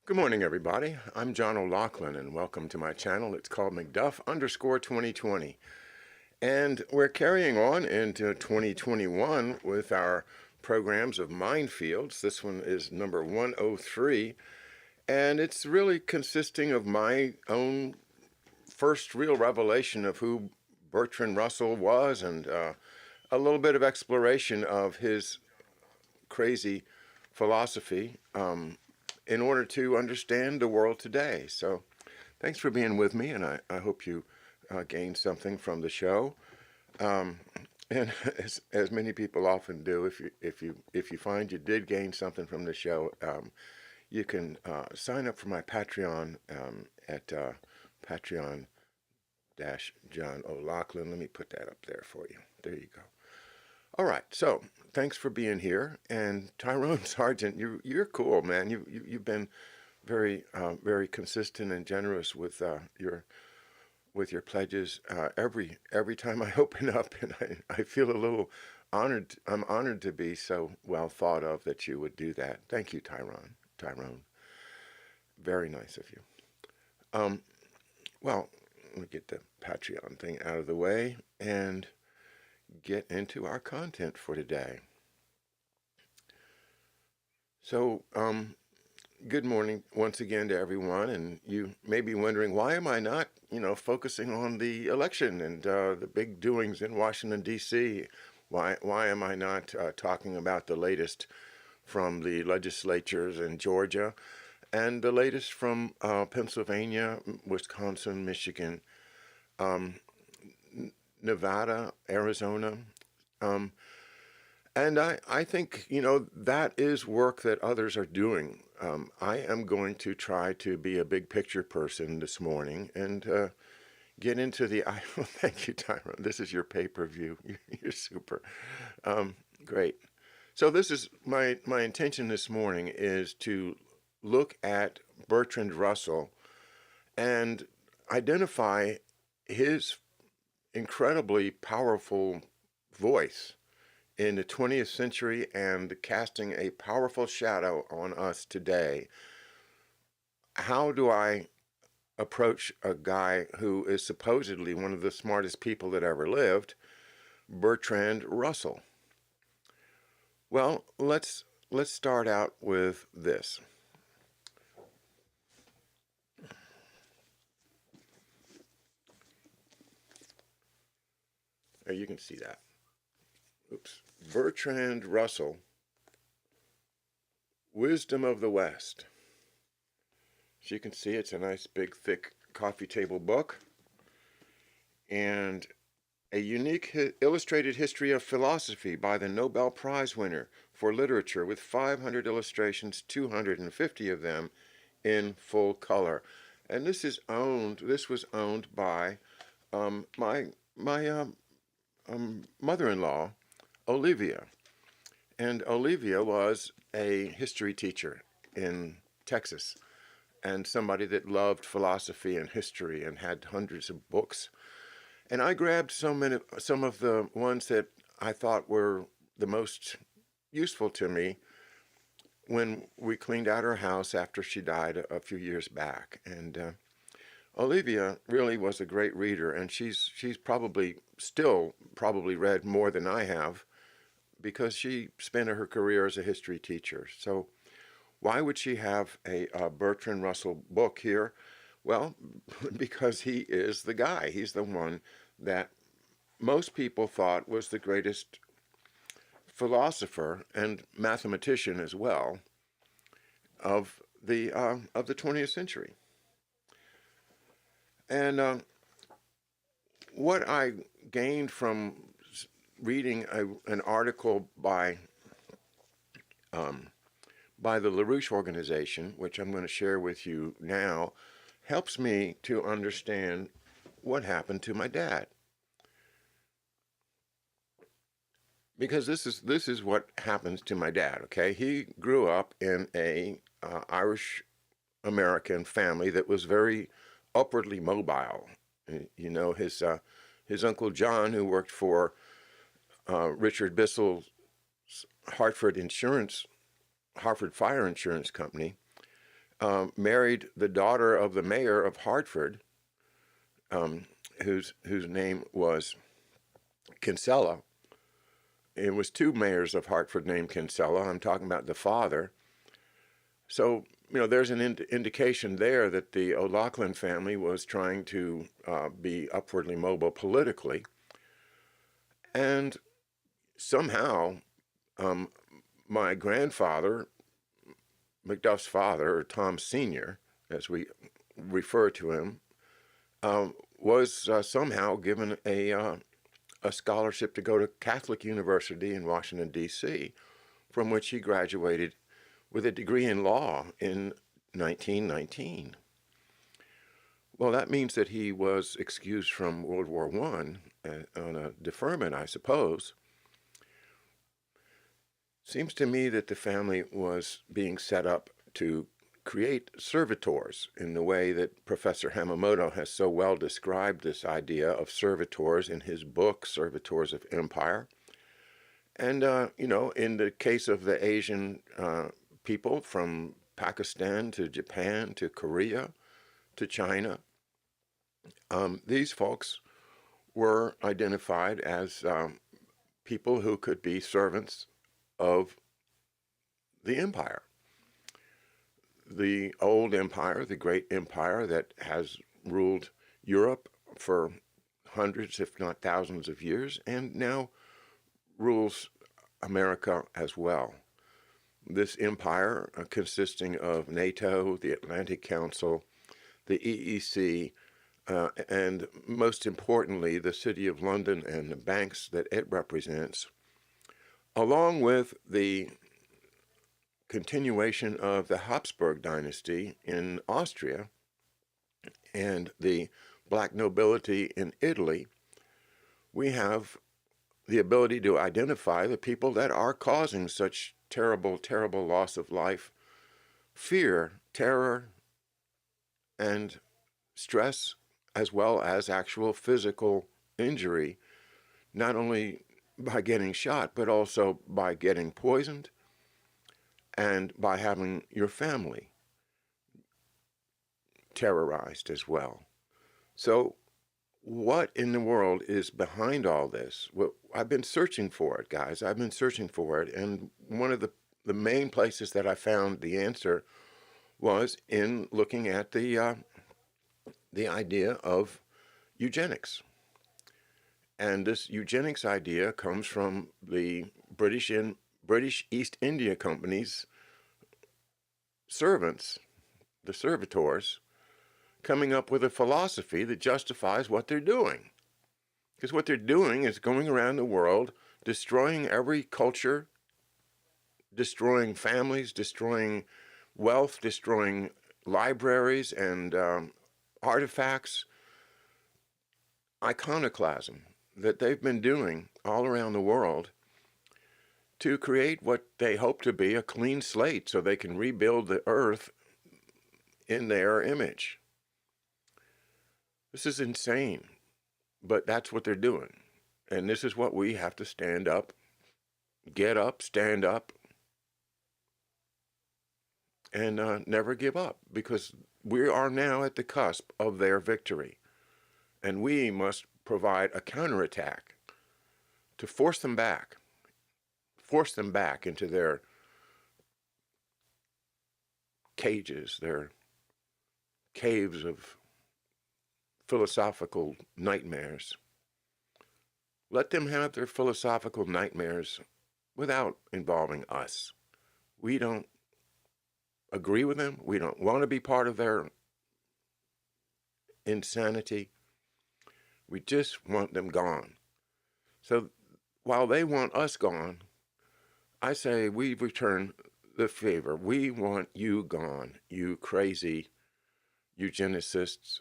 Good morning, everybody. I'm John O'Loughlin, and welcome to my channel. It's called McDuff_2020. And we're carrying on into 2021 with our programs of Mindfields. This one is number 103, and it's really consisting of my own first real revelation of who Bertrand Russell was and a little bit of exploration of his crazy philosophy in order to understand the world today. So thanks for being with me, and I hope you gained something from the show. And as many people often do, if you find you did gain something from the show, you can sign up for my Patreon at Patreon John O'Loughlin. Let me put that up there for you. There you go. All right, so thanks for being here, and Tyrone Sargent, you're cool, man. You've been very very consistent and generous with your pledges every time I open up, and I feel a little honored. I'm honored to be so well thought of that you would do that. Thank you, Tyrone. Very nice of you. Well, let me get the Patreon thing out of the way and get into our content for today. So, good morning once again to everyone, and you may be wondering, why am I not, focusing on the election and the big doings in Washington, D.C.? Why am I not talking about the latest from the legislatures in Georgia and the latest from Pennsylvania, Wisconsin, Michigan, Nevada, Arizona. And I think, that is work that others are doing. I am going to try to be a big picture person this morning and get into the, thank you, Tyrone. This is your pay-per-view. You're super. Great. So this is my intention this morning is to look at Bertrand Russell and identify his incredibly powerful voice in the 20th century and casting a powerful shadow on us today. How do I approach a guy who is supposedly one of the smartest people that ever lived, Bertrand Russell? Well, let's start out with this. There, you can see that. Oops. Bertrand Russell, Wisdom of the West. As you can see, it's a nice big thick coffee table book and a unique illustrated history of philosophy by the Nobel Prize winner for literature with 500 illustrations, 250 of them in full color. And this was owned by my mother-in-law, Olivia. And Olivia was a history teacher in Texas and somebody that loved philosophy and history and had hundreds of books. And I grabbed some of the ones that I thought were the most useful to me when we cleaned out her house after she died a few years back. And Olivia really was a great reader, and she's probably read more than I have because she spent her career as a history teacher. So why would she have a Bertrand Russell book here? Well, because he is the guy. He's the one that most people thought was the greatest philosopher and mathematician as well of the 20th century. And what I gained from reading an article by the LaRouche organization, which I'm going to share with you now, helps me to understand what happened to my dad. Because this is what happens to my dad, okay? He grew up in a Irish American family that was very upwardly mobile. His Uncle John, who worked for Richard Bissell's Hartford Fire Insurance Company, married the daughter of the mayor of Hartford, whose name was Kinsella. It was two mayors of Hartford named Kinsella. I'm talking about the father. So, there's an indication there that the O'Loughlin family was trying to be upwardly mobile politically. And somehow, my grandfather, McDuff's father, or Tom Sr., as we refer to him, was somehow given a scholarship to go to Catholic University in Washington, D.C., from which he graduated with a degree in law in 1919. Well, that means that he was excused from World War I on a deferment, I suppose. Seems to me that the family was being set up to create servitors in the way that Professor Hamamoto has so well described this idea of servitors in his book, Servitors of Empire. And, in the case of the Asian people from Pakistan to Japan to Korea to China, these folks were identified as people who could be servants of the empire. The old empire, the great empire that has ruled Europe for hundreds, if not thousands of years, and now rules America as well. This empire, consisting of NATO, the Atlantic Council, the EEC, and most importantly, the City of London and the banks that it represents, along with the continuation of the Habsburg dynasty in Austria and the black nobility in Italy, we have the ability to identify the people that are causing such terrible, terrible loss of life, fear, terror, and stress, as well as actual physical injury, not only by getting shot, but also by getting poisoned and by having your family terrorized as well. So what in the world is behind all this? Well, I've been searching for it, guys. I've been searching for it. And one of the main places that I found the answer was in looking at the idea of eugenics. And this eugenics idea comes from the British East India Company's servants, the servitors, coming up with a philosophy that justifies what they're doing. Because what they're doing is going around the world, destroying every culture, destroying families, destroying wealth, destroying libraries and artifacts, iconoclasm that they've been doing all around the world to create what they hope to be a clean slate so they can rebuild the earth in their image. This is insane, but that's what they're doing. And this is what we have to stand up, get up, stand up, and never give up, because we are now at the cusp of their victory. And we must provide a counterattack to force them back into their cages, their caves of philosophical nightmares. Let them have their philosophical nightmares without involving us. We don't agree with them. We don't want to be part of their insanity. We just want them gone. So while they want us gone, I say we return the favor. We want you gone, you crazy eugenicists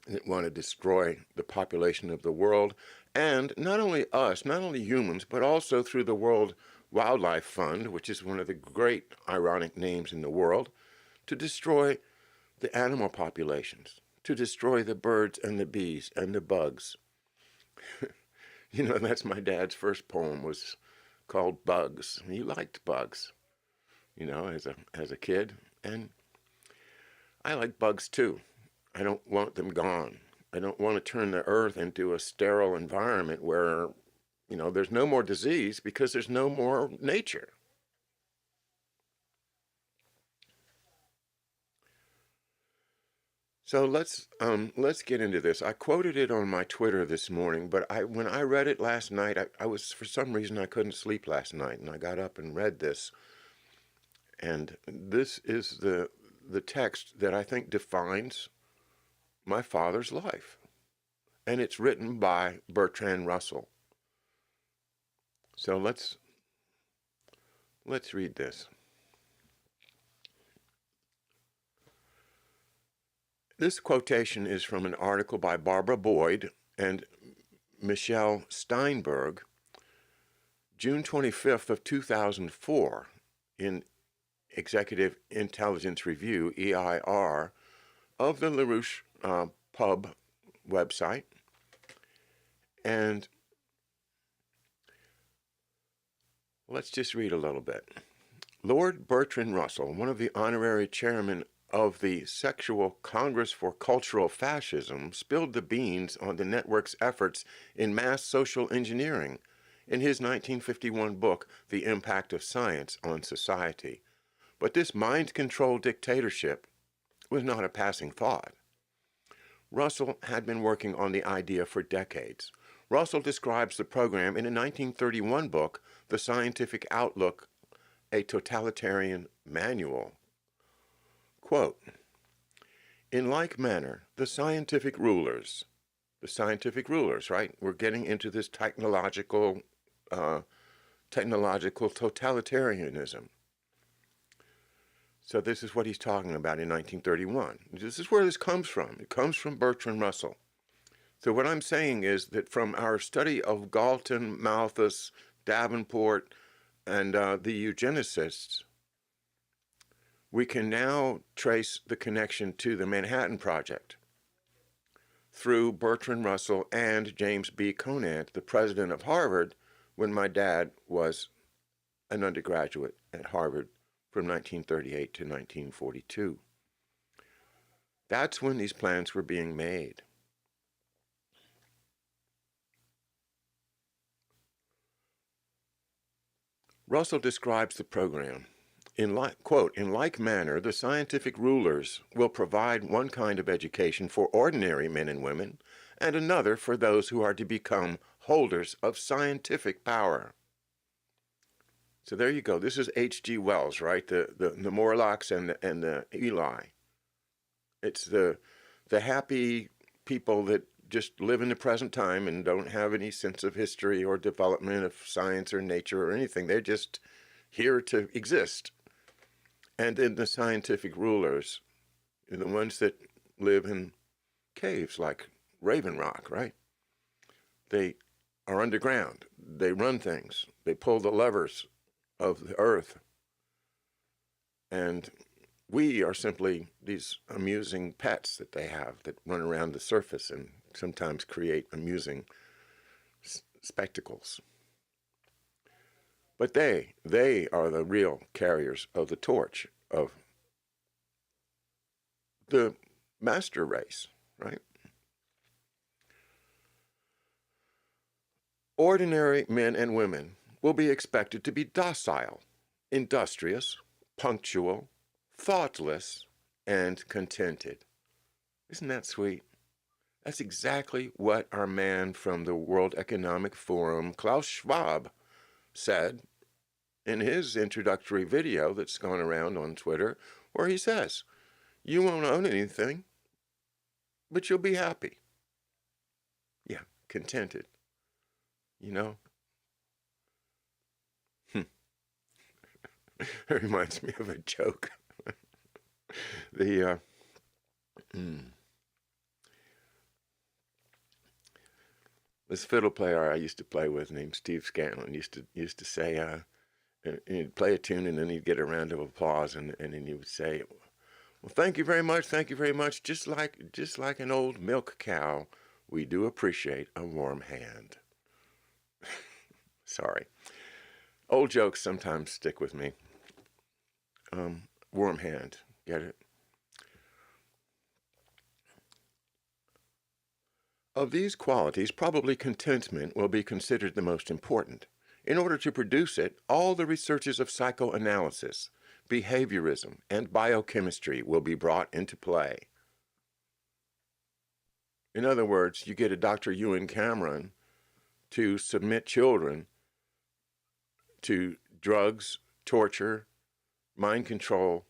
that want to destroy the population of the world, and not only us, not only humans, but also through the World Wildlife Fund, which is one of the great ironic names in the world, to destroy the animal populations, to destroy the birds and the bees and the bugs. That's my dad's first poem, was called Bugs. He liked bugs. as a kid. And I like bugs too. I don't want them gone. I don't want to turn the earth into a sterile environment where, there's no more disease because there's no more nature. So let's get into this. I quoted it on my Twitter this morning, but when I read it last night, I was, for some reason, I couldn't sleep last night, and I got up and read this. And this is the text that I think defines my father's life. And it's written by Bertrand Russell. So let's read this. This quotation is from an article by Barbara Boyd and Michelle Steinberg, June 25th of 2004, in Executive Intelligence Review, EIR, of the LaRouche Pub website. And let's just read a little bit. Lord Bertrand Russell, one of the honorary chairmen of the Sexual Congress for Cultural Fascism, spilled the beans on the network's efforts in mass social engineering in his 1951 book, The Impact of Science on Society. But this mind-control dictatorship was not a passing thought. Russell had been working on the idea for decades. Russell describes the program in a 1931 book, The Scientific Outlook, a Totalitarian Manual. Quote, in like manner, the scientific rulers, right? We're getting into this technological totalitarianism. So this is what he's talking about in 1931. This is where this comes from. It comes from Bertrand Russell. So what I'm saying is that from our study of Galton, Malthus, Davenport, and the eugenicists, we can now trace the connection to the Manhattan Project through Bertrand Russell and James B. Conant, the president of Harvard, when my dad was an undergraduate at Harvard from 1938 to 1942. That's when these plans were being made. Russell describes the program. Quote, in like manner, the scientific rulers will provide one kind of education for ordinary men and women, and another for those who are to become holders of scientific power. So there you go. This is H.G. Wells, right? The Morlocks and the Eli. It's the happy people that just live in the present time and don't have any sense of history or development of science or nature or anything. They're just here to exist. And then the scientific rulers, the ones that live in caves like Raven Rock, right? They are underground. They run things. They pull the levers of the earth. And we are simply these amusing pets that they have that run around the surface and sometimes create amusing spectacles. But they are the real carriers of the torch of the master race, right? Ordinary men and women will be expected to be docile, industrious, punctual, thoughtless, and contented. Isn't that sweet? That's exactly what our man from the World Economic Forum, Klaus Schwab, said in his introductory video that's gone around on Twitter, where he says, you won't own anything, but you'll be happy. Yeah, contented. You know? It reminds me of a joke. This fiddle player I used to play with named Steve Scanlon used to say, he'd play a tune and then he'd get a round of applause and then he would say, well, thank you very much. Just like an old milk cow, we do appreciate a warm hand. Sorry. Old jokes sometimes stick with me. worm hand. Get it? Of these qualities, probably contentment will be considered the most important. In order to produce it, all the researches of psychoanalysis, behaviorism, and biochemistry will be brought into play. In other words, you get a Dr. Ewan Cameron to submit children to drugs, torture, mind control,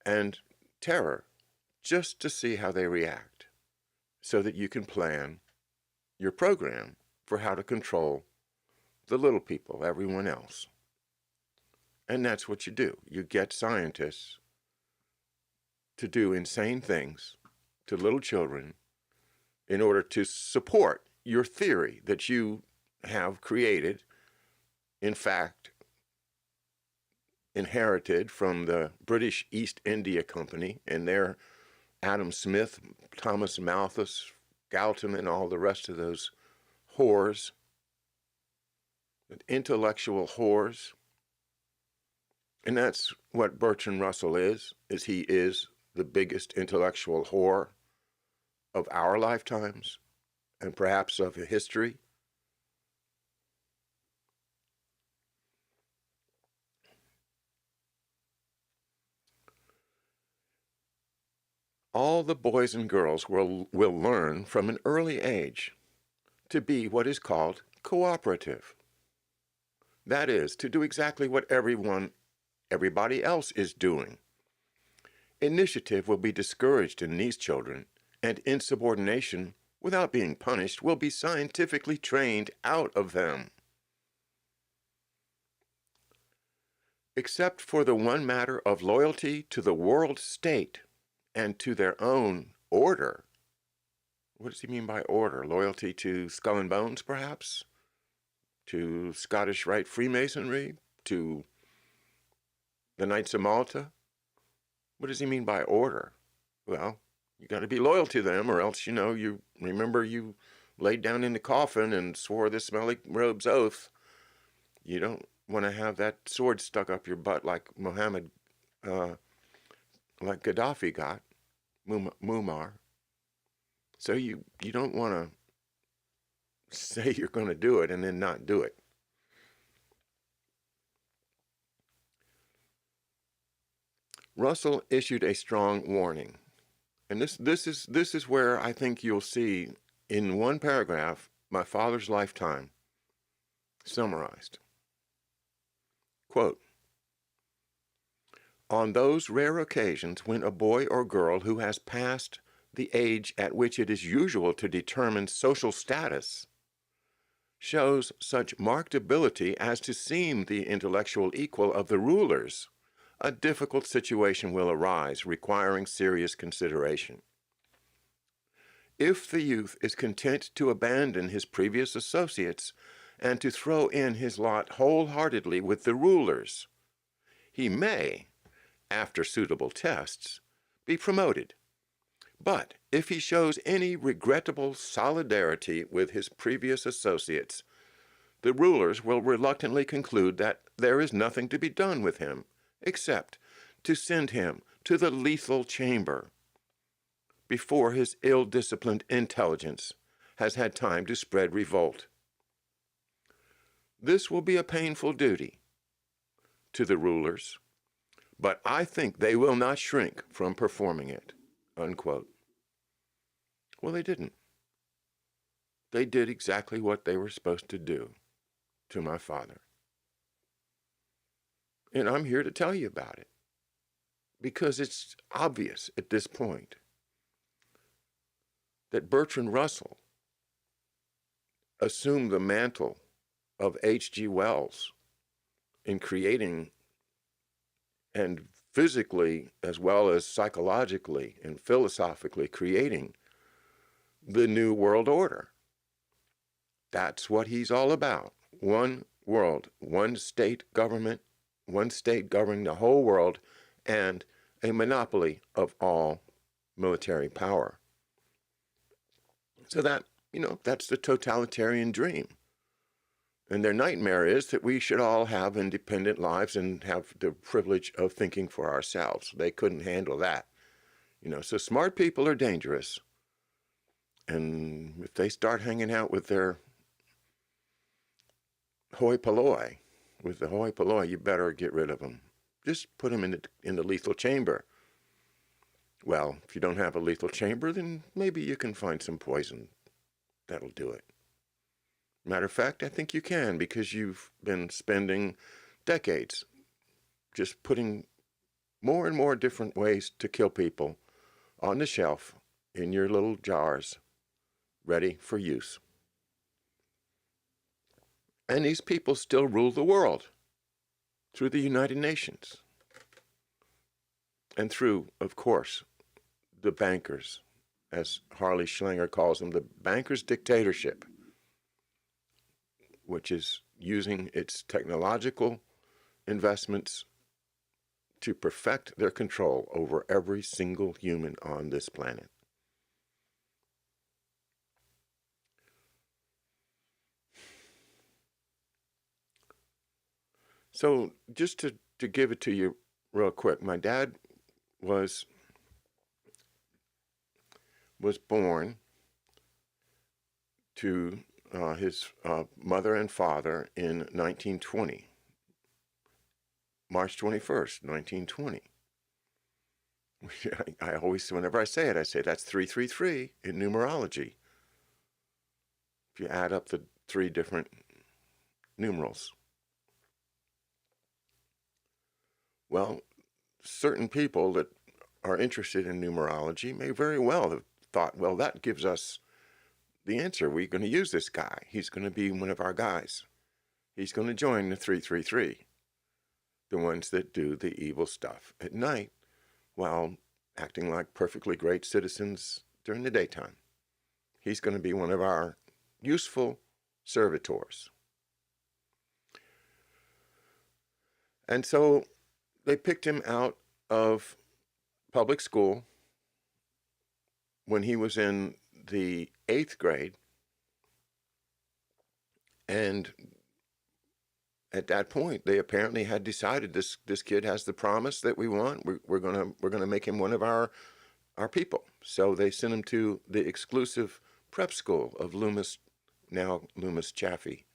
and terror, just to see how they react, so that you can plan your program for how to control the little people, everyone else. And that's what you do. You get scientists to do insane things to little children in order to support your theory that you have created, in fact, inherited from the British East India Company and their Adam Smith, Thomas Malthus, Galton, and all the rest of those whores, intellectual whores. And that's what Bertrand Russell is he is the biggest intellectual whore of our lifetimes and perhaps of history. All the boys and girls will learn from an early age to be what is called cooperative. That is, to do exactly what everybody else is doing. Initiative will be discouraged in these children, and insubordination, without being punished, will be scientifically trained out of them. Except for the one matter of loyalty to the world state and to their own order. What does he mean by order? Loyalty to Skull and Bones, perhaps? To Scottish Rite Freemasonry? To the Knights of Malta? What does he mean by order? Well, you got to be loyal to them, or else, you remember you laid down in the coffin and swore the smelly robe's oath. You don't want to have that sword stuck up your butt like like Gaddafi got, Muammar. So you don't want to say you're going to do it and then not do it. Russell issued a strong warning. And this is where I think you'll see in one paragraph my father's lifetime summarized. Quote, on those rare occasions when a boy or girl who has passed the age at which it is usual to determine social status shows such marked ability as to seem the intellectual equal of the rulers, a difficult situation will arise requiring serious consideration. If the youth is content to abandon his previous associates and to throw in his lot wholeheartedly with the rulers, he may, after suitable tests, be promoted. But if he shows any regrettable solidarity with his previous associates, the rulers will reluctantly conclude that there is nothing to be done with him except to send him to the lethal chamber before his ill-disciplined intelligence has had time to spread revolt. This will be a painful duty to the rulers, but I think they will not shrink from performing it, unquote. Well, they didn't. They did exactly what they were supposed to do to my father. And I'm here to tell you about it because it's obvious at this point that Bertrand Russell assumed the mantle of H.G. Wells in creating, and physically as well as psychologically and philosophically creating, the New World Order. That's what he's all about. One world, one state government, one state governing the whole world, and a monopoly of all military power. So that, that's the totalitarian dream. And their nightmare is that we should all have independent lives and have the privilege of thinking for ourselves. They couldn't handle that. So smart people are dangerous. And if they start hanging out with their hoi polloi, you better get rid of them. Just put them in the lethal chamber. Well, if you don't have a lethal chamber, then maybe you can find some poison. That'll do it. Matter of fact, I think you can, because you've been spending decades just putting more and more different ways to kill people on the shelf in your little jars, ready for use. And these people still rule the world through the United Nations and through, of course, the bankers, as Harley Schlanger calls them, the bankers' dictatorship, which is using its technological investments to perfect their control over every single human on this planet. So just to give it to you real quick, my dad was born to his mother and father in 1920, March 21st, 1920. I always, whenever I say it, I say that's 333 in numerology. If you add up the three different numerals. Well, certain people that are interested in numerology may very well have thought, well, that gives us the answer. We're going to use this guy. He's going to be one of our guys. He's going to join the 333, the ones that do the evil stuff at night while acting like perfectly great citizens during the daytime. He's going to be one of our useful servitors. And so they picked him out of public school when he was in the 8th grade, and at that point they apparently had decided this kid has the promise that we want. We're gonna make him one of our people. So they sent him to the exclusive prep school of Loomis, now Loomis Chaffee.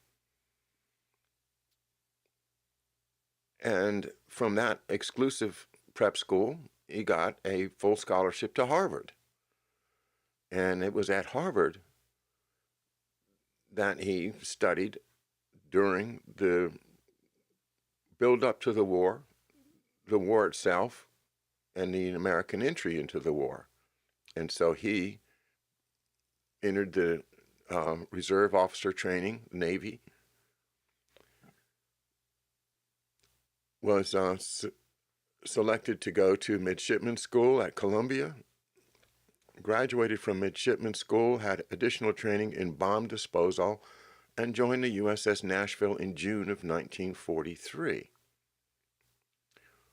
And from that exclusive prep school, he got a full scholarship to Harvard. And it was at Harvard that he studied during the build-up to the war itself, and the American entry into the war. And so he entered the reserve officer training, Navy, was selected to go to midshipman school at Columbia, graduated from midshipman school, had additional training in bomb disposal, and joined the USS Nashville in June of 1943,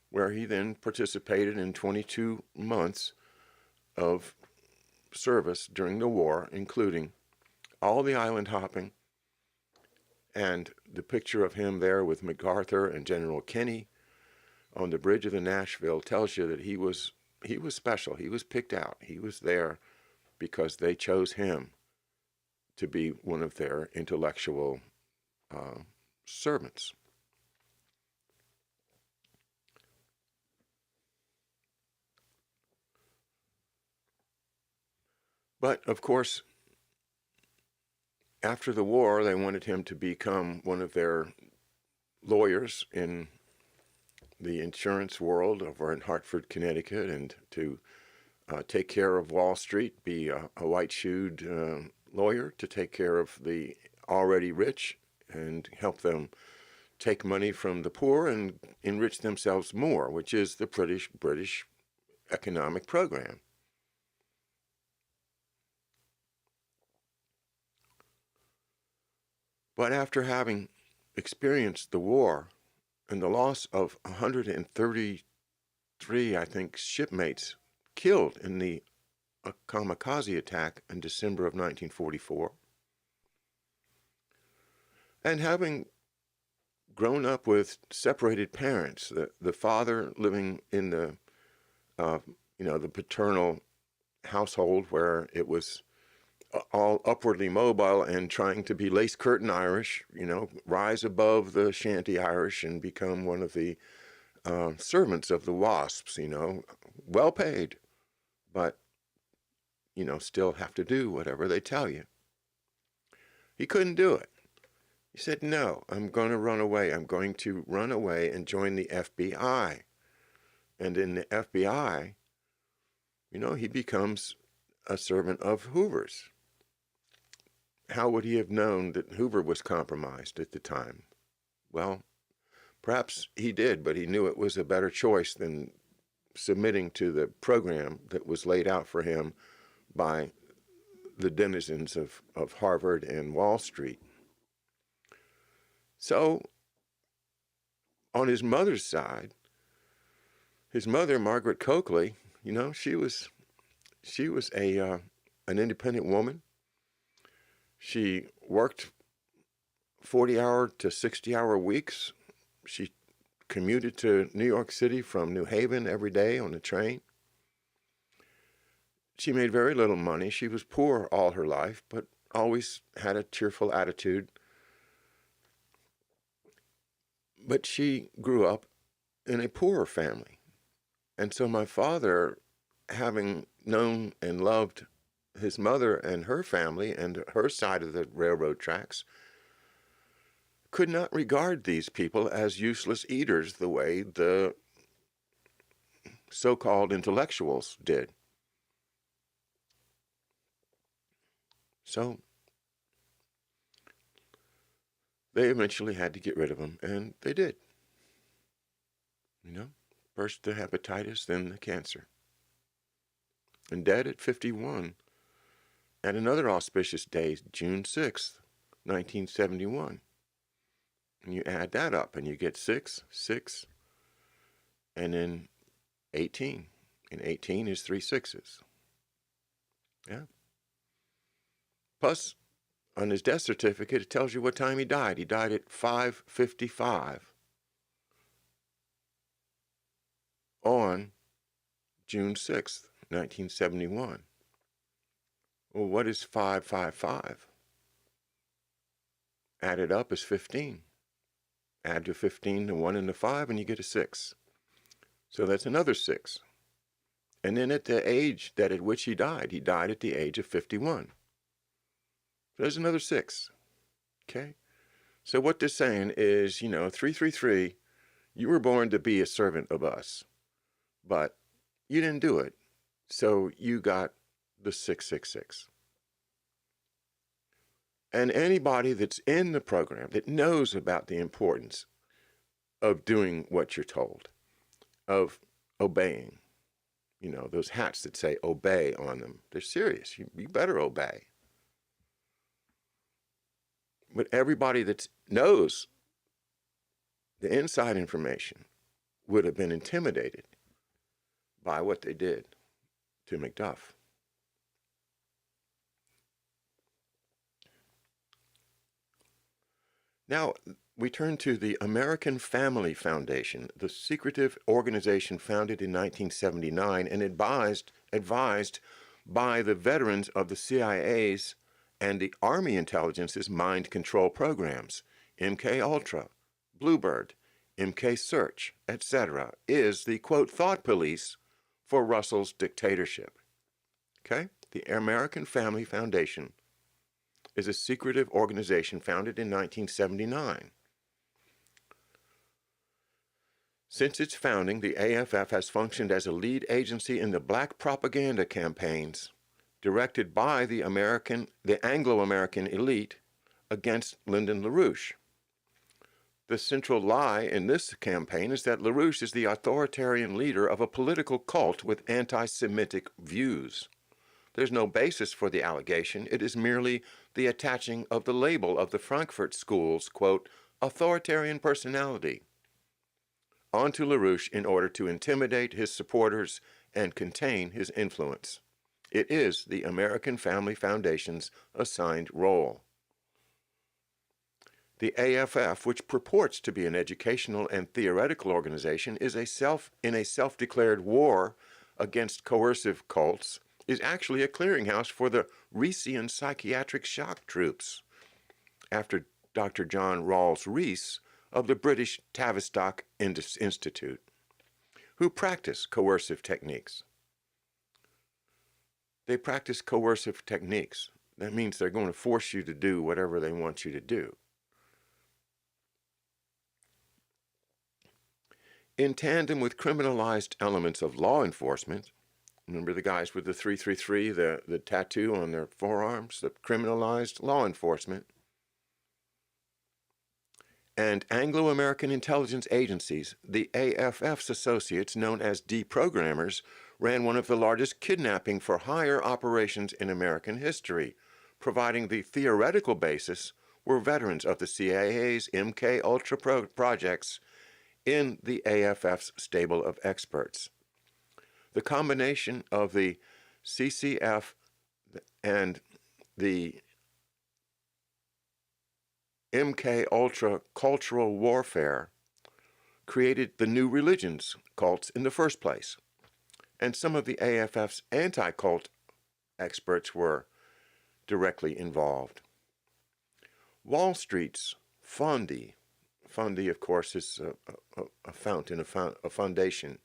where he then participated in 22 months of service during the war, including all the island hopping, and the picture of him there with MacArthur and General Kenny on the bridge of the Nashville tells you that he was special. He was picked out. He was there because they chose him to be one of their intellectual servants. But, of course, after the war, they wanted him to become one of their lawyers in the insurance world over in Hartford, Connecticut, and to take care of Wall Street, be a white-shoed lawyer to take care of the already rich and help them take money from the poor and enrich themselves more, which is the British economic program. But after having experienced the war and the loss of 133, I think, shipmates killed in the kamikaze attack in December of 1944, And having grown up with separated parents, the father living in the, the paternal household where it was all upwardly mobile and trying to be lace curtain Irish, rise above the shanty Irish and become one of the servants of the wasps, well paid, but, still have to do whatever they tell you. He couldn't do it. He said, no, I'm going to run away. I'm going to run away and join the FBI. And in the FBI, he becomes a servant of Hoover's. How would he have known that Hoover was compromised at the time? Well, perhaps he did, but he knew it was a better choice than submitting to the program that was laid out for him by the denizens of Harvard and Wall Street. So, on his mother's side, his mother, Margaret Coakley, she was an independent woman. She worked 40-hour to 60-hour weeks. She commuted to New York City from New Haven every day on the train. She made very little money. She was poor all her life, but always had a cheerful attitude. But she grew up in a poorer family. And so my father, having known and loved his mother and her family and her side of the railroad tracks, could not regard these people as useless eaters the way the so-called intellectuals did. So they eventually had to get rid of him, and they did. First the hepatitis, then the cancer. And dead at 51, at another auspicious day, June 6th, 1971. And you add that up, and you get 6, and then 18. And 18 is 3 6s. Yeah. Plus, on his death certificate, it tells you what time he died. He died at 5:55 on June 6th, 1971. Well, what is 555? Add it up is 15. Add to 15 the 1 and the 5, and you get a 6. So that's another 6. And then at the age that at which he died at the age of 51. So there's another 6. Okay? So what they're saying is, 333, you were born to be a servant of us, but you didn't do it. So you got the 666. And anybody that's in the program that knows about the importance of doing what you're told, of obeying, those hats that say obey on them, they're serious. You better obey. But everybody that knows the inside information would have been intimidated by what they did to McDuff. Now, we turn to the American Family Foundation, the secretive organization founded in 1979 and advised by the veterans of the CIA's and the Army Intelligence's mind control programs, MK-Ultra, Bluebird, MK Search, etc., is the, quote, thought police for Russell's dictatorship. Okay? The American Family Foundation is a secretive organization founded in 1979. Since its founding, the AFF has functioned as a lead agency in the black propaganda campaigns directed by the Anglo-American elite against Lyndon LaRouche. The central lie in this campaign is that LaRouche is the authoritarian leader of a political cult with anti-Semitic views. There's no basis for the allegation. It is merely the attaching of the label of the Frankfurt School's, quote, authoritarian personality onto LaRouche in order to intimidate his supporters and contain his influence. It is the American Family Foundation's assigned role. The AFF, which purports to be an educational and theoretical organization, is in a self-declared war against coercive cults, is actually a clearinghouse for the Reesian psychiatric shock troops, after Dr. John Rawls Rees of the British Tavistock Institute, who practice coercive techniques. They practice coercive techniques. That means they're going to force you to do whatever they want you to do. In tandem with criminalized elements of law enforcement, remember the guys with the 333, the tattoo on their forearms, the criminalized law enforcement, and Anglo-American intelligence agencies, the AFF's associates, known as deprogrammers, ran one of the largest kidnapping for hire operations in American history, providing the theoretical basis were veterans of the CIA's MK Ultra projects in the AFF's stable of experts. The combination of the CCF and the MK Ultra cultural warfare created the new religions cults in the first place. And some of the AFF's anti-cult experts were directly involved. Wall Street's Fondi, of course, is a fountain, a foundation.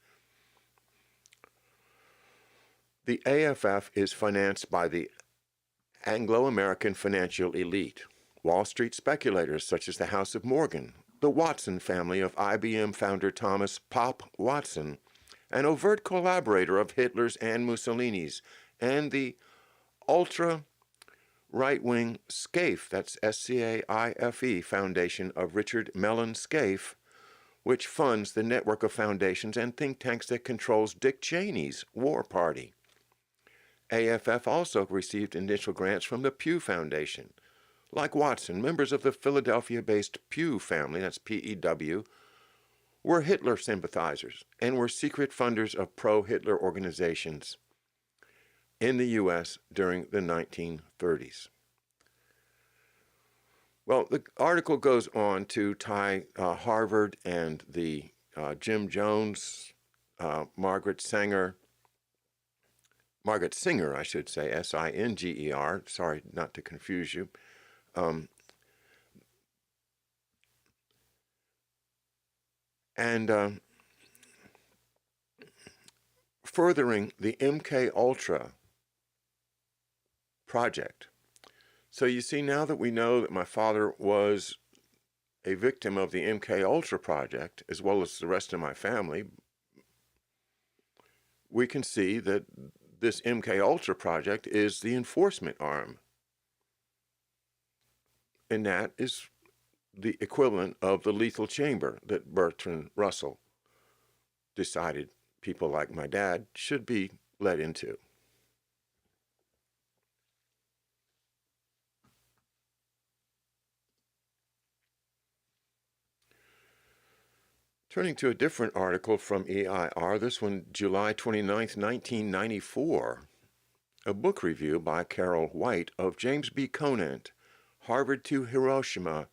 The AFF is financed by the Anglo-American financial elite, Wall Street speculators such as the House of Morgan, the Watson family of IBM founder Thomas Pop Watson, an overt collaborator of Hitler's and Mussolini's, and the ultra right-wing SCAIF, that's SCAIFE, foundation of Richard Mellon SCAIF, which funds the network of foundations and think tanks that controls Dick Cheney's war party. AFF also received initial grants from the Pew Foundation. Like Watson, members of the Philadelphia-based Pew family, that's PEW, were Hitler sympathizers and were secret funders of pro-Hitler organizations in the U.S. during the 1930s. Well, the article goes on to tie Harvard and the Jim Jones, Margaret Singer, I should say, Singer, sorry not to confuse you, and furthering the MK Ultra project. So you see, now that we know that my father was a victim of the MK Ultra project, as well as the rest of my family, we can see that this MK Ultra project is the enforcement arm. And that is the equivalent of the lethal chamber that Bertrand Russell decided people like my dad should be let into. Turning to a different article from EIR, this one July 29th, 1994, a book review by Carol White of James B. Conant, Harvard to Hiroshima,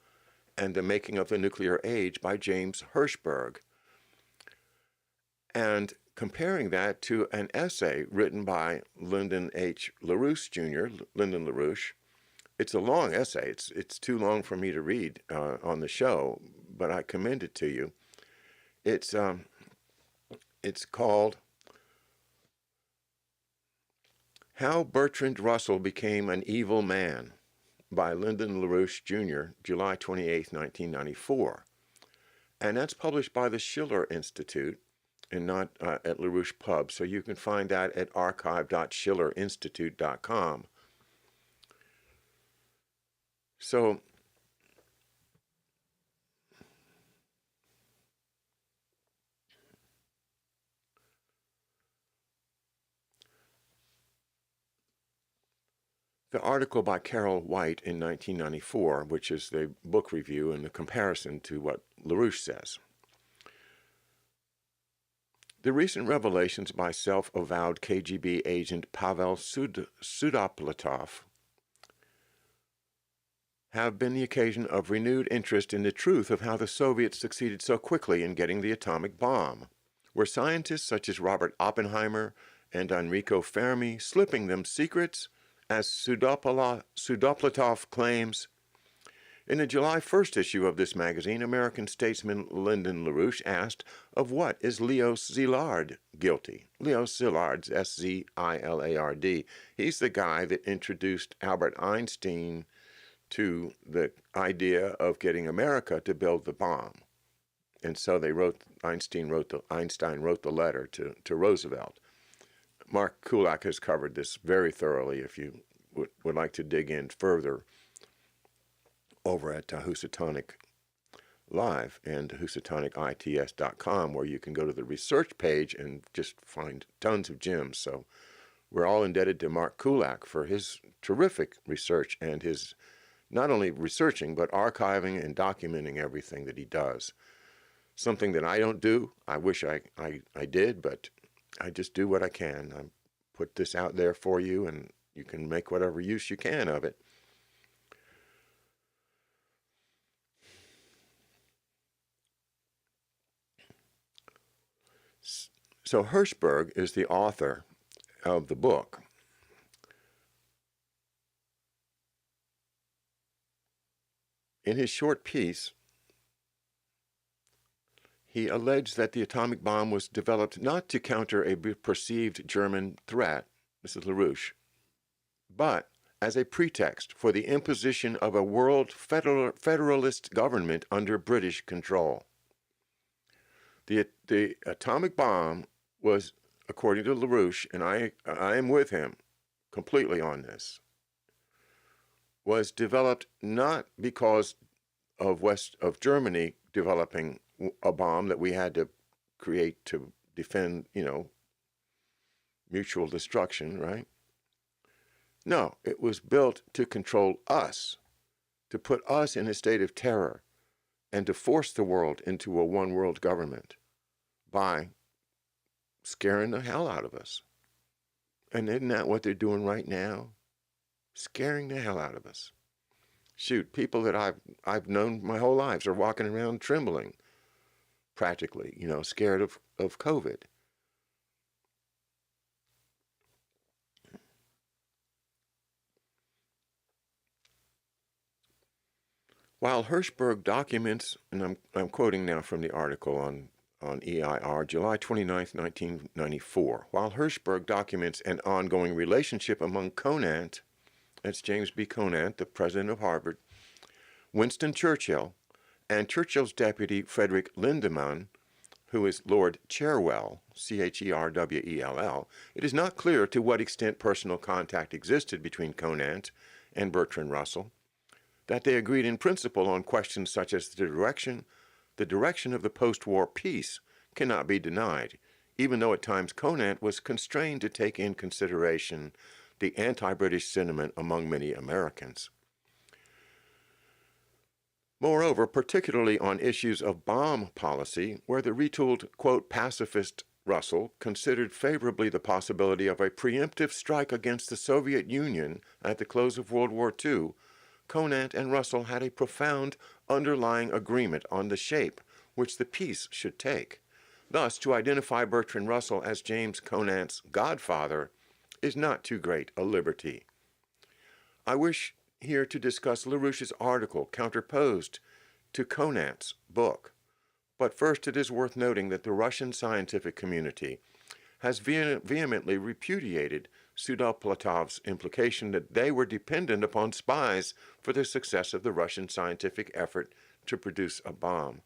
and the Making of the Nuclear Age by James Hirschberg, and comparing that to an essay written by Lyndon H. LaRouche Jr., Lyndon LaRouche. It's a long essay. It's too long for me to read on the show, but I commend it to you. It's called How Bertrand Russell Became an Evil Man by Lyndon LaRouche Jr., July 28, 1994. And that's published by the Schiller Institute and not at LaRouche Pub. So you can find that at archive.schillerinstitute.com. So the article by Carol White in 1994, which is the book review and the comparison to what LaRouche says. The recent revelations by self-avowed KGB agent Pavel Sudoplatov have been the occasion of renewed interest in the truth of how the Soviets succeeded so quickly in getting the atomic bomb. Were scientists such as Robert Oppenheimer and Enrico Fermi slipping them secrets, as Sudoplatov claims? In the July 1st issue of this magazine, American statesman Lyndon LaRouche asked, of what is Leo Szilard guilty? Leo Szilard, S-Z-I-L-A-R-D. He's the guy that introduced Albert Einstein to the idea of getting America to build the bomb. And so Einstein wrote the letter to Roosevelt. Mark Kulak has covered this very thoroughly if you would like to dig in further over at Housatonic Live and HousatonicITS.com, where you can go to the research page and just find tons of gems. So we're all indebted to Mark Kulak for his terrific research and his not only researching, but archiving and documenting everything that he does. Something that I don't do. I wish I did, but I just do what I can. I put this out there for you, and you can make whatever use you can of it. So Hirschberg is the author of the book. In his short piece, he alleged that the atomic bomb was developed not to counter a perceived German threat, this is LaRouche, but as a pretext for the imposition of a world federalist government under British control. The atomic bomb was, according to LaRouche, and I am with him completely on this, was developed not because of Germany developing a bomb that we had to create to defend, mutual destruction, right? No, it was built to control us, to put us in a state of terror, and to force the world into a one-world government by scaring the hell out of us. And isn't that what they're doing right now? Scaring the hell out of us. Shoot, people that I've known my whole lives are walking around trembling, practically, scared of COVID. While Hirschberg documents, and I'm quoting now from the article on EIR, July 29, 1994, while Hirschberg documents an ongoing relationship among Conant, that's James B. Conant, the president of Harvard, Winston Churchill, and Churchill's deputy Frederick Lindemann, who is Lord Cherwell, Cherwell, it is not clear to what extent personal contact existed between Conant and Bertrand Russell. That they agreed in principle on questions such as the direction of the post-war peace cannot be denied, even though at times Conant was constrained to take in consideration the anti-British sentiment among many Americans. Moreover, particularly on issues of bomb policy, where the retooled, quote, pacifist Russell considered favorably the possibility of a preemptive strike against the Soviet Union at the close of World War II, Conant and Russell had a profound underlying agreement on the shape which the peace should take. Thus, to identify Bertrand Russell as James Conant's godfather is not too great a liberty. I wish here to discuss LaRouche's article counterposed to Conant's book. But first, it is worth noting that the Russian scientific community has vehemently repudiated Sudoplatov's implication that they were dependent upon spies for the success of the Russian scientific effort to produce a bomb.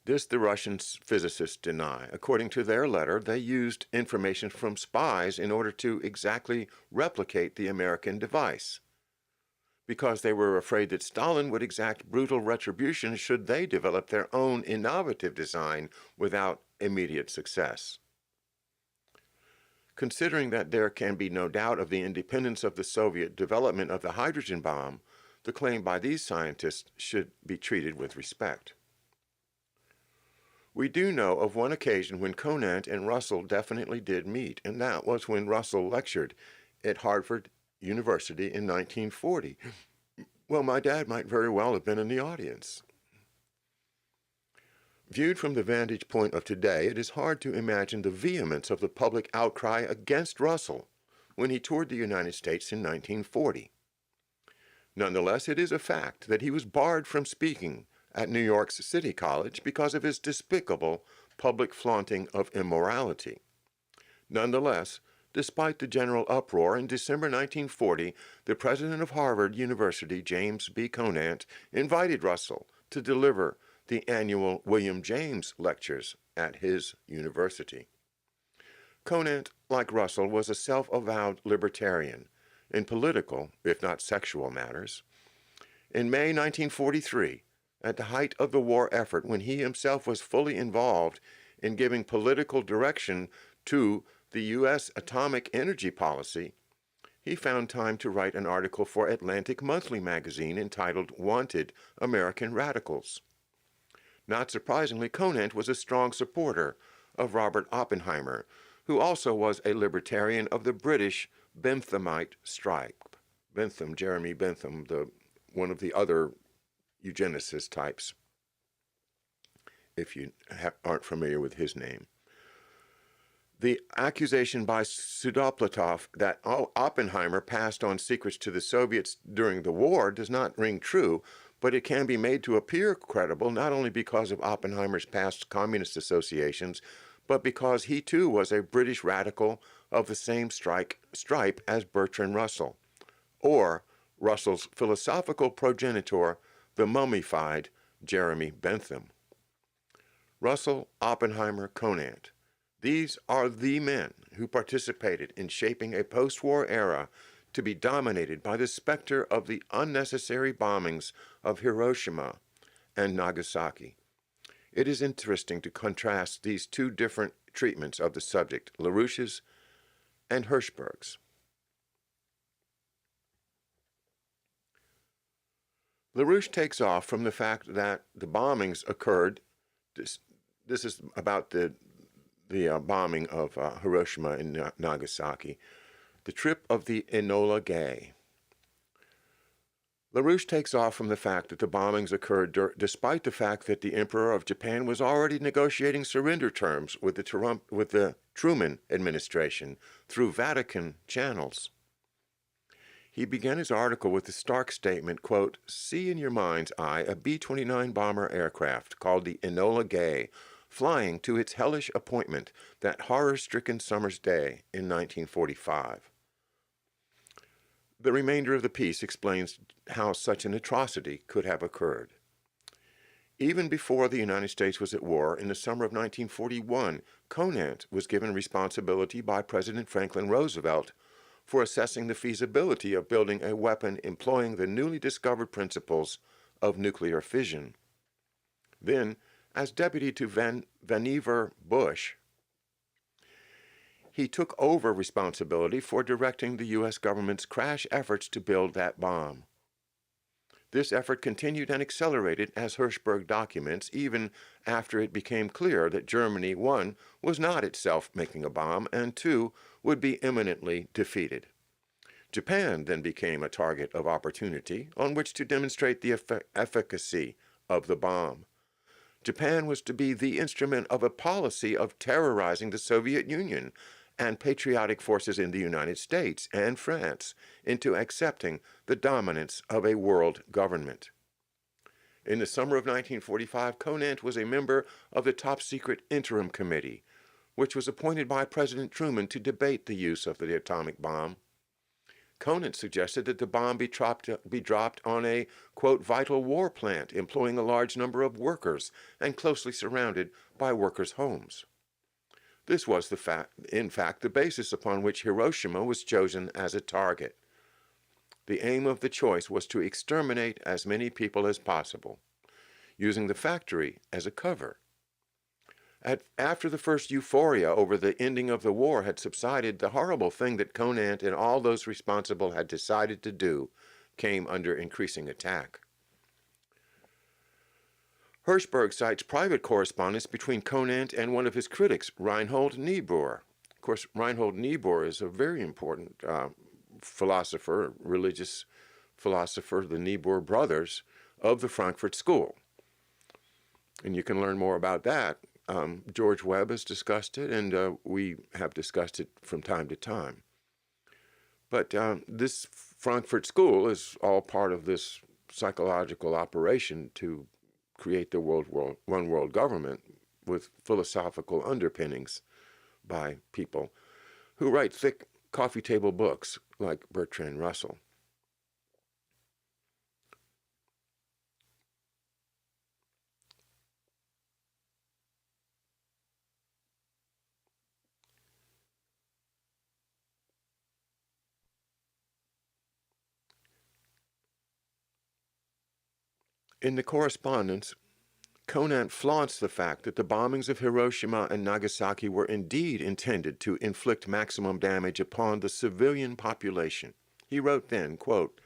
This the Russian physicists deny. According to their letter, they used information from spies in order to exactly replicate the American device, because they were afraid that Stalin would exact brutal retribution should they develop their own innovative design without immediate success. Considering that there can be no doubt of the independence of the Soviet development of the hydrogen bomb, the claim by these scientists should be treated with respect. We do know of one occasion when Conant and Russell definitely did meet, and that was when Russell lectured at Harvard University in 1940. Well, my dad might very well have been in the audience. Viewed from the vantage point of today, it is hard to imagine the vehemence of the public outcry against Russell when he toured the United States in 1940. Nonetheless, it is a fact that he was barred from speaking at New York's City College because of his despicable public flaunting of immorality. Nonetheless, despite the general uproar, in December 1940, the president of Harvard University, James B. Conant, invited Russell to deliver the annual William James Lectures at his university. Conant, like Russell, was a self-avowed libertarian in political, if not sexual, matters. In May 1943, at the height of the war effort, when he himself was fully involved in giving political direction to the U.S. atomic energy policy, he found time to write an article for Atlantic Monthly magazine entitled Wanted American Radicals. Not surprisingly, Conant was a strong supporter of Robert Oppenheimer, who also was a libertarian of the British Benthamite stripe. Bentham, Jeremy Bentham, one of the other eugenicist types, if you aren't familiar with his name. The accusation by Sudoplatov that Oppenheimer passed on secrets to the Soviets during the war does not ring true, but it can be made to appear credible not only because of Oppenheimer's past communist associations, but because he too was a British radical of the same stripe as Bertrand Russell, or Russell's philosophical progenitor, the mummified Jeremy Bentham. Russell, Oppenheimer, Conant. These are the men who participated in shaping a post-war era to be dominated by the specter of the unnecessary bombings of Hiroshima and Nagasaki. It is interesting to contrast these two different treatments of the subject, LaRouche's and Hirschberg's. LaRouche takes off from the fact that the bombings occurred. This is about the bombing of Hiroshima and Nagasaki, the trip of the Enola Gay. LaRouche takes off from the fact that the bombings occurred despite the fact that the Emperor of Japan was already negotiating surrender terms with the Truman administration through Vatican channels. He began his article with the stark statement, quote, "See in your mind's eye a B-29 bomber aircraft called the Enola Gay flying to its hellish appointment that horror-stricken summer's day in 1945. The remainder of the piece explains how such an atrocity could have occurred. Even before the United States was at war, in the summer of 1941, Conant was given responsibility by President Franklin Roosevelt for assessing the feasibility of building a weapon employing the newly discovered principles of nuclear fission. Then, as deputy to Vannevar Bush, he took over responsibility for directing the U.S. government's crash efforts to build that bomb. This effort continued and accelerated, as Hirschberg documents, even after it became clear that Germany, one, was not itself making a bomb, and two, would be imminently defeated. Japan then became a target of opportunity on which to demonstrate the efficacy of the bomb. Japan was to be the instrument of a policy of terrorizing the Soviet Union and patriotic forces in the United States and France into accepting the dominance of a world government. In the summer of 1945, Conant was a member of the top-secret Interim Committee, which was appointed by President Truman to debate the use of the atomic bomb. Conant suggested that the bomb be dropped on a, quote, vital war plant employing a large number of workers and closely surrounded by workers' homes. This was, in fact, the basis upon which Hiroshima was chosen as a target. The aim of the choice was to exterminate as many people as possible, using the factory as a cover. After the first euphoria over the ending of the war had subsided, the horrible thing that Conant and all those responsible had decided to do came under increasing attack. Hirschberg cites private correspondence between Conant and one of his critics, Reinhold Niebuhr. Of course, Reinhold Niebuhr is a very important philosopher, religious philosopher, the Niebuhr brothers of the Frankfurt School. And you can learn more about that. George Webb has discussed it, and we have discussed it from time to time. But this Frankfurt School is all part of this psychological operation to create the one world government with philosophical underpinnings by people who write thick coffee table books like Bertrand Russell. In the correspondence, Conant flaunts the fact that the bombings of Hiroshima and Nagasaki were indeed intended to inflict maximum damage upon the civilian population. He wrote then, quote,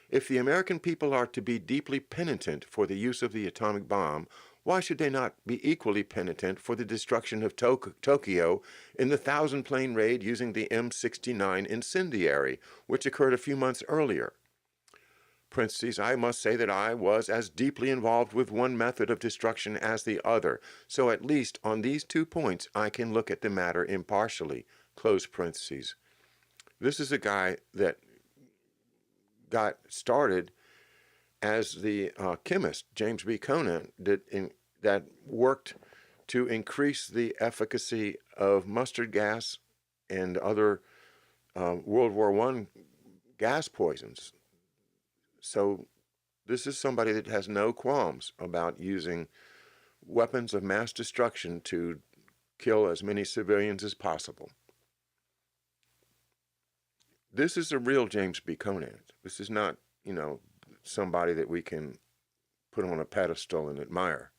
"If the American people are to be deeply penitent for the use of the atomic bomb, why should they not be equally penitent for the destruction of Tokyo in the 1,000-plane raid using the M69 incendiary, which occurred a few months earlier? Parentheses, I must say that I was as deeply involved with one method of destruction as the other, so at least on these 2 points I can look at the matter impartially." Close parentheses. This is a guy that got started as the chemist, James B. Conant, that worked to increase the efficacy of mustard gas and other World War I gas poisons. So this is somebody that has no qualms about using weapons of mass destruction to kill as many civilians as possible. This is a real James B. Conant. This is not, somebody that we can put on a pedestal and admire.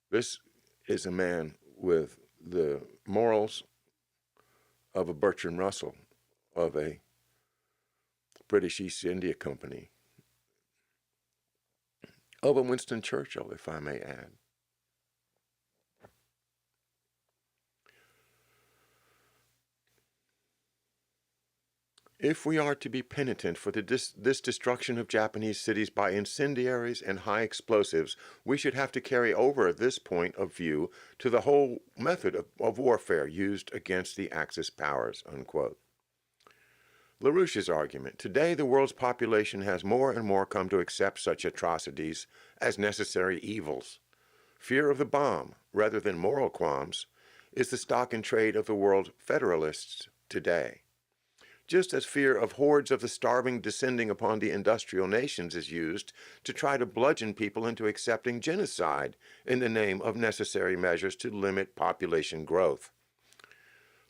This is a man with the morals of a Bertrand Russell, of a British East India Company, of a Winston Churchill, if I may add. If we are to be penitent for this destruction of Japanese cities by incendiaries and high explosives, we should have to carry over this point of view to the whole method of warfare used against the Axis powers, unquote. LaRouche's argument: today the world's population has more and more come to accept such atrocities as necessary evils. Fear of the bomb, rather than moral qualms, is the stock in trade of the world federalists today. Just as fear of hordes of the starving descending upon the industrial nations is used to try to bludgeon people into accepting genocide in the name of necessary measures to limit population growth.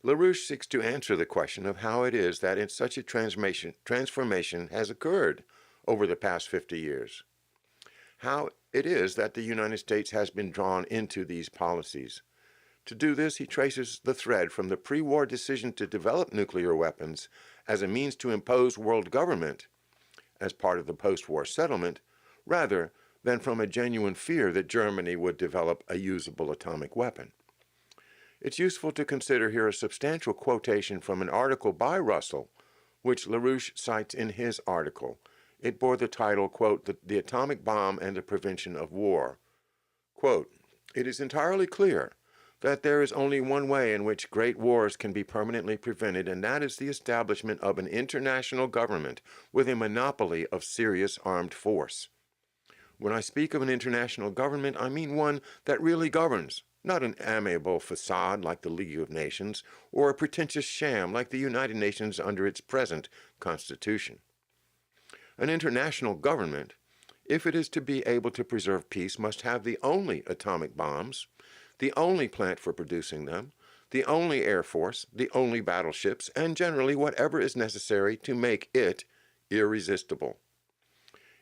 LaRouche seeks to answer the question of how it is that such a transformation has occurred over the past 50 years. How it is that the United States has been drawn into these policies. To do this, he traces the thread from the pre-war decision to develop nuclear weapons as a means to impose world government as part of the post-war settlement, rather than from a genuine fear that Germany would develop a usable atomic weapon. It's useful to consider here a substantial quotation from an article by Russell, which LaRouche cites in his article. It bore the title, quote, The Atomic Bomb and the Prevention of War. Quote, "It is entirely clear that there is only one way in which great wars can be permanently prevented, and that is the establishment of an international government with a monopoly of serious armed force. When I speak of an international government, I mean one that really governs, not an amiable facade like the League of Nations, or a pretentious sham like the United Nations under its present constitution. An international government, if it is to be able to preserve peace, must have the only atomic bombs, the only plant for producing them, the only air force, the only battleships, and generally whatever is necessary to make it irresistible.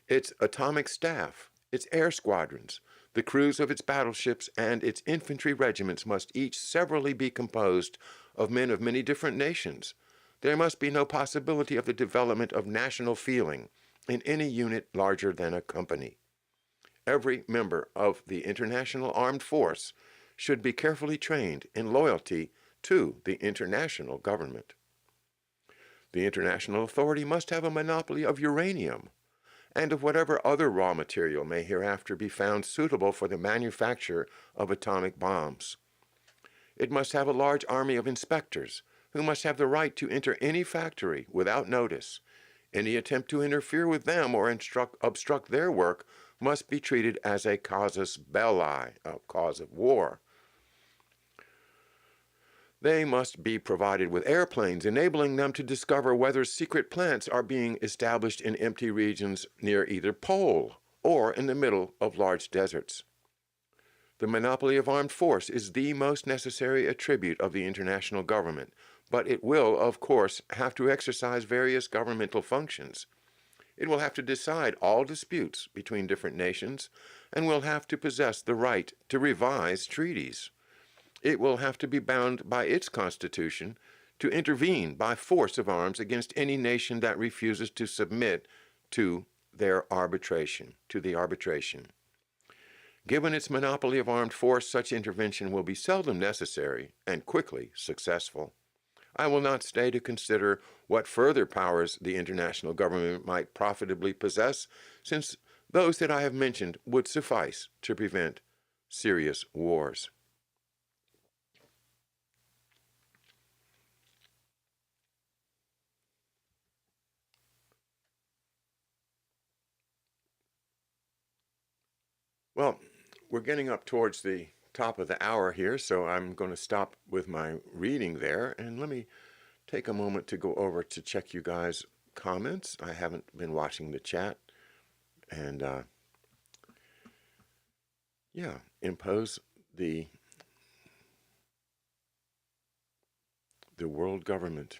Its atomic staff, its air squadrons, the crews of its battleships, and its infantry regiments must each severally be composed of men of many different nations. There must be no possibility of the development of national feeling in any unit larger than a company. Every member of the international armed force should be carefully trained in loyalty to the international government. The international authority must have a monopoly of uranium and of whatever other raw material may hereafter be found suitable for the manufacture of atomic bombs. It must have a large army of inspectors who must have the right to enter any factory without notice. Any attempt to interfere with them or obstruct their work must be treated as a casus belli, a cause of war. They must be provided with airplanes, enabling them to discover whether secret plants are being established in empty regions near either pole or in the middle of large deserts. The monopoly of armed force is the most necessary attribute of the international government, but it will, of course, have to exercise various governmental functions. It will have to decide all disputes between different nations and will have to possess the right to revise treaties. It will have to be bound by its constitution to intervene by force of arms against any nation that refuses to submit to the arbitration. Given its monopoly of armed force, such intervention will be seldom necessary and quickly successful. I will not stay to consider what further powers the international government might profitably possess, since those that I have mentioned would suffice to prevent serious wars. Well, we're getting up towards the top of the hour here, so I'm going to stop with my reading there, and let me take a moment to go over to check you guys' comments. I haven't been watching the chat, and impose the world government.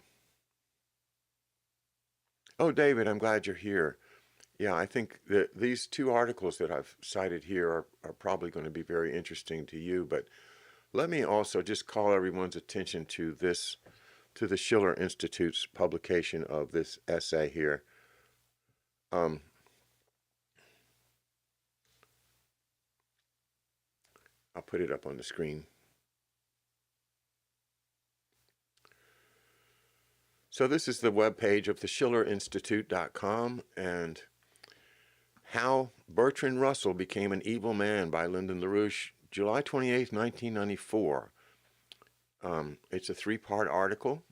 Oh, David, I'm glad you're here. Yeah, I think that these two articles that I've cited here are probably going to be very interesting to you, but let me also just call everyone's attention to this, to the Schiller Institute's publication of this essay here. I'll put it up on the screen. So this is the webpage of the schillerinstitute.com, and How Bertrand Russell Became an Evil Man by Lyndon LaRouche, July 28, 1994. It's a three-part article.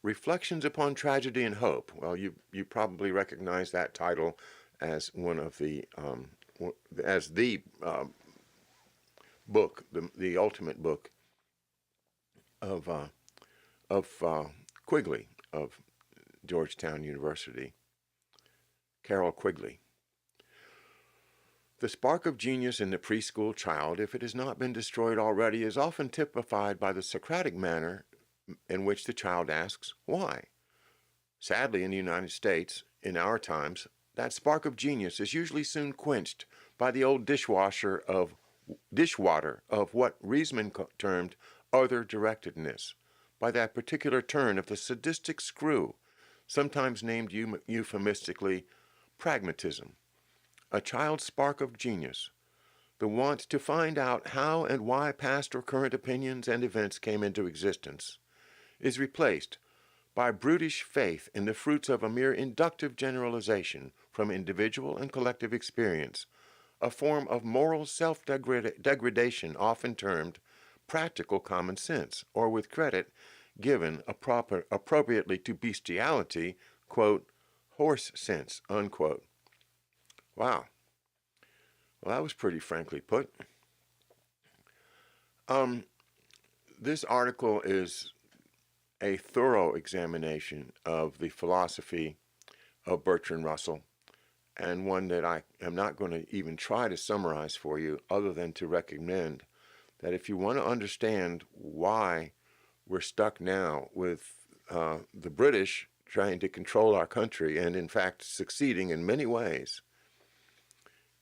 Reflections upon Tragedy and Hope. Well, you probably recognize that title as one of the book, the ultimate book of Quigley of Georgetown University, Carroll Quigley. The spark of genius in the preschool child, if it has not been destroyed already, is often typified by the Socratic manner in which the child asks, why? Sadly, in the United States, in our times, that spark of genius is usually soon quenched by the old dishwater of what Riesman termed other-directedness, by that particular turn of the sadistic screw, sometimes named euphemistically pragmatism. A child's spark of genius, the want to find out how and why past or current opinions and events came into existence, is replaced by brutish faith in the fruits of a mere inductive generalization from individual and collective experience, a form of moral self-degradation often termed practical common sense, or with credit given appropriately to bestiality, quote, horse sense, unquote. Wow. Well, that was pretty frankly put. This article is a thorough examination of the philosophy of Bertrand Russell, and one that I am not going to even try to summarize for you, other than to recommend that if you want to understand why we're stuck now with the British trying to control our country, and in fact succeeding in many ways,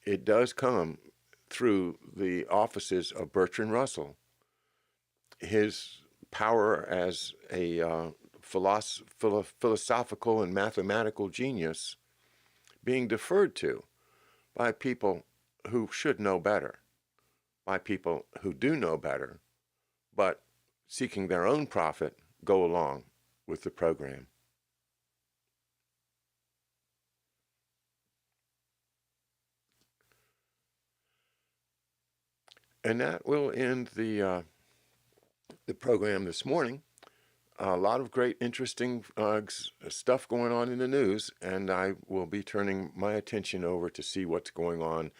it does come through the offices of Bertrand Russell. His power as a philosophical and mathematical genius being deferred to by people who should know better, by people who do know better, but seeking their own profit go along with the program. And that will end the program this morning. A lot of great, interesting stuff going on in the news, and I will be turning my attention over to see what's going on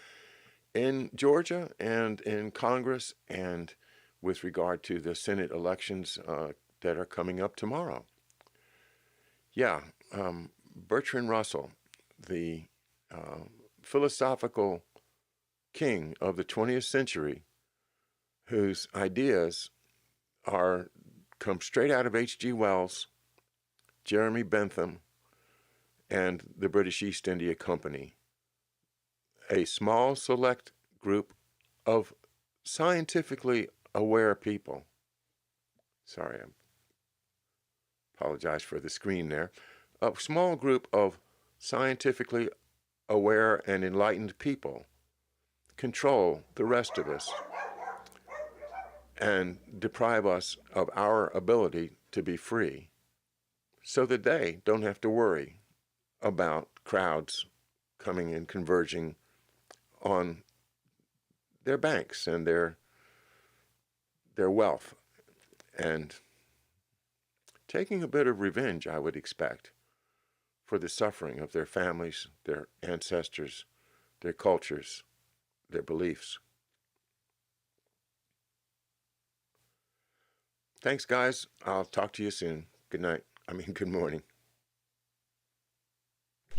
in Georgia and in Congress and with regard to the Senate elections that are coming up tomorrow. Yeah, Bertrand Russell, the philosophical king of the 20th century, whose ideas come straight out of H.G. Wells, Jeremy Bentham, and the British East India Company. A small select group of scientifically aware people. Sorry, I apologize for the screen there. A small group of scientifically aware and enlightened people control the rest of us and deprive us of our ability to be free so that they don't have to worry about crowds coming and converging on their banks and their wealth and taking a bit of revenge, I would expect, for the suffering of their families, their ancestors, their cultures, their beliefs. Thanks, guys. I'll talk to you soon. Good night. Good morning.